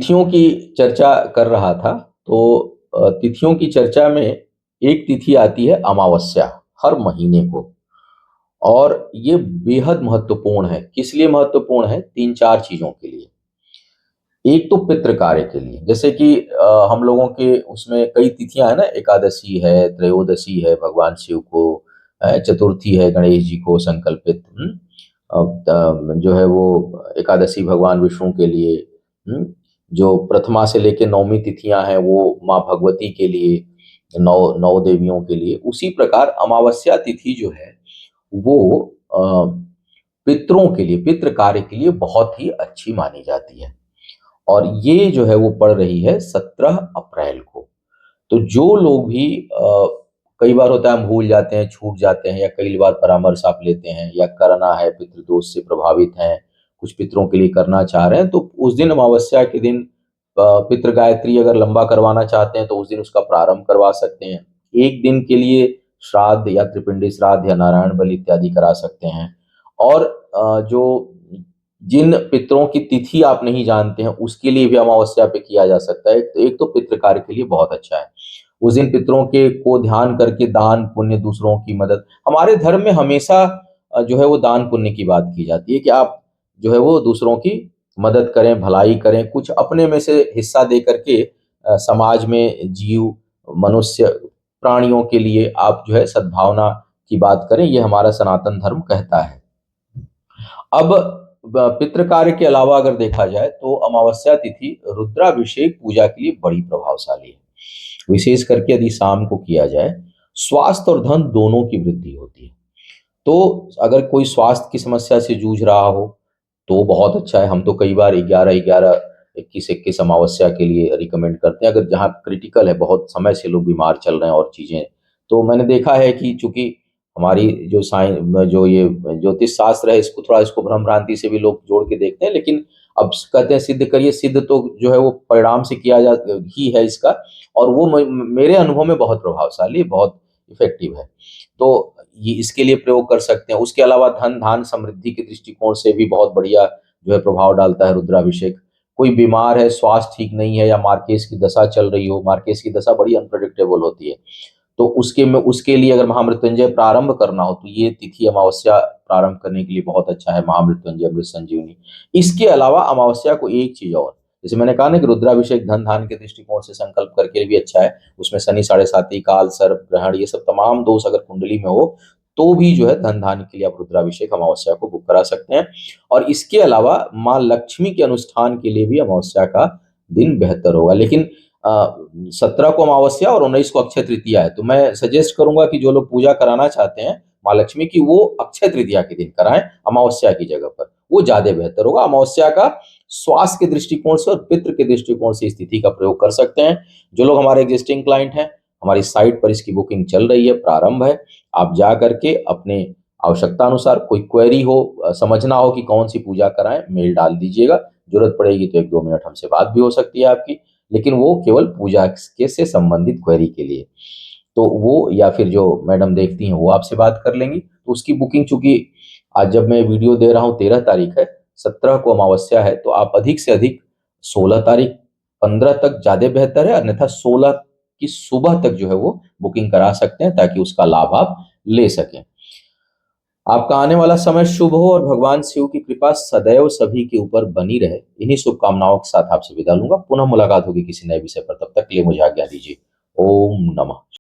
तिथियों की चर्चा कर रहा था तो तिथियों की चर्चा में एक तिथि आती है अमावस्या हर महीने को। और ये बेहद महत्वपूर्ण है। किस लिए महत्वपूर्ण है? 3-4 चीज़ों के लिए। एक तो पितृ कार्य के लिए, जैसे कि हम लोगों के उसमें कई तिथियां है ना, एकादशी है, त्रयोदशी है भगवान शिव को, चतुर्थी है गणेश जी को संकल्पित। जो है वो एकादशी भगवान विष्णु के लिए। जो प्रथमा से लेके नौमी तिथियां हैं वो माँ भगवती के लिए, नौ नौ देवियों के लिए। उसी प्रकार अमावस्या तिथि जो है वो पितरों के लिए, पितृ कार्य के लिए बहुत ही अच्छी मानी जाती है। और ये जो है वो पड़ रही है 17 अप्रैल को। तो जो लोग भी कई बार होता है हम भूल जाते हैं, छूट जाते हैं, या कई बार परामर्श आप लेते हैं या करना है, पितृदोष से प्रभावित हैं, कुछ पितरों के लिए करना चाह रहे हैं, तो उस दिन अमावस्या के दिन पितृ गायत्री अगर लंबा करवाना चाहते हैं तो उस दिन उसका प्रारंभ करवा सकते हैं। एक दिन के लिए श्राद्ध या त्रिपिंडी श्राद्ध या नारायण बलि इत्यादि करा सकते हैं। और जो जिन पितरों की तिथि आप नहीं जानते हैं उसके लिए भी अमावस्या पे किया जा सकता है। तो एक तो पितृ कार्य के लिए बहुत अच्छा है। उस दिन पितरों के को ध्यान करके दान पुण्य, दूसरों की मदद। हमारे धर्म में हमेशा जो है वो दान पुण्य की बात की जाती है कि आप जो है वो दूसरों की मदद करें, भलाई करें, कुछ अपने में से हिस्सा दे करके समाज में जीव, मनुष्य, प्राणियों के लिए आप जो है सद्भावना की बात करें, ये हमारा सनातन धर्म कहता है। अब पितृ कार्य के अलावा अगर देखा जाए तो अमावस्या तिथि रुद्राभिषेक पूजा के लिए बड़ी प्रभावशाली है। विशेष करके यदि शाम को किया जाए, स्वास्थ्य और धन दोनों की वृद्धि होती है। तो अगर कोई स्वास्थ्य की समस्या से जूझ रहा हो तो बहुत अच्छा है। हम तो कई बार 11-11, 21-21 अमावस्या के लिए रिकमेंड करते हैं, अगर जहाँ क्रिटिकल है, बहुत समय से लोग बीमार चल रहे हैं और चीजें। तो मैंने देखा है कि चूंकि हमारी जो जो ये ज्योतिष शास्त्र है, इसको थोड़ा, इसको भ्रम भ्रांति से भी लोग जोड़ के देखते हैं, लेकिन अब कहते हैं सिद्ध करिए। सिद्ध तो जो है वो परिणाम से किया जा ही है इसका। और वो मेरे अनुभव में बहुत प्रभावशाली, बहुत इफेक्टिव है। तो ये इसके लिए प्रयोग कर सकते हैं। उसके अलावा धन धान समृद्धि के दृष्टिकोण से भी बहुत बढ़िया जो है प्रभाव डालता है रुद्राभिषेक। कोई बीमार है, स्वास्थ्य ठीक नहीं है, या मार्केस की दशा चल रही हो, मार्केस की दशा बड़ी अनप्रेडिक्टेबल होती है, तो उसके लिए अगर महामृत्युंजय प्रारंभ करना हो तो ये तिथि अमावस्या प्रारंभ करने के लिए बहुत अच्छा है, महामृत्युंजय, अमृत संजीवनी। इसके अलावा अमावस्या को एक चीज और, जैसे मैंने कहा ना कि रुद्राभिषेक धन धान के दृष्टिकोण से संकल्प करके भी अच्छा है। उसमें शनि साढ़े साती, काल सर्प ग्रहण, ये सब तमाम दोष अगर कुंडली में हो तो भी जो है धन धान के लिए आप रुद्राभिषेक अमावस्या को बुक करा सकते हैं। और इसके अलावा माँ लक्ष्मी के अनुष्ठान के लिए भी अमावस्या का दिन बेहतर होगा। लेकिन 17 को अमावस्या और 19 को अक्षय तृतीया है, तो मैं सजेस्ट करूंगा कि जो लोग पूजा कराना चाहते हैं माँ लक्ष्मी की, वो अक्षय तृतीया के दिन कराएं अमावस्या की जगह पर, वो ज्यादा बेहतर होगा। अमावस्या का स्वास्थ्य के दृष्टिकोण से और पितृ के दृष्टिकोण से इस तिथि का प्रयोग कर सकते हैं। जो लोग हमारे एग्जिस्टिंग क्लाइंट हैं, हमारी साइट पर इसकी बुकिंग चल रही है, प्रारंभ है। आप जा करके अपने आवश्यकता अनुसार, कोई क्वेरी हो, समझना हो कि कौन सी पूजा कराएं, मेल डाल दीजिएगा। जरूरत पड़ेगी तो 1-2 मिनट हमसे बात भी हो सकती है आपकी, लेकिन वो केवल पूजा के से संबंधित क्वेरी के लिए। तो वो, या फिर जो मैडम देखती हैं वो आपसे बात कर लेंगी। तो उसकी बुकिंग, चूंकि आज जब मैं वीडियो दे रहा हूँ 13 तारीख है, 17 को अमावस्या है, तो आप अधिक से अधिक 16 तारीख, 15 तक ज्यादा बेहतर है, अन्यथा 16 की सुबह तक जो है वो बुकिंग करा सकते हैं, ताकि उसका लाभ आप ले सकें। आपका आने वाला समय शुभ हो और भगवान शिव की कृपा सदैव सभी के ऊपर बनी रहे। इन्हीं शुभकामनाओं के साथ आपसे विदा लूंगा। पुनः मुलाकात होगी किसी नए विषय पर, तब तक के लिए मुझे आज्ञा दीजिए। ओम नमः।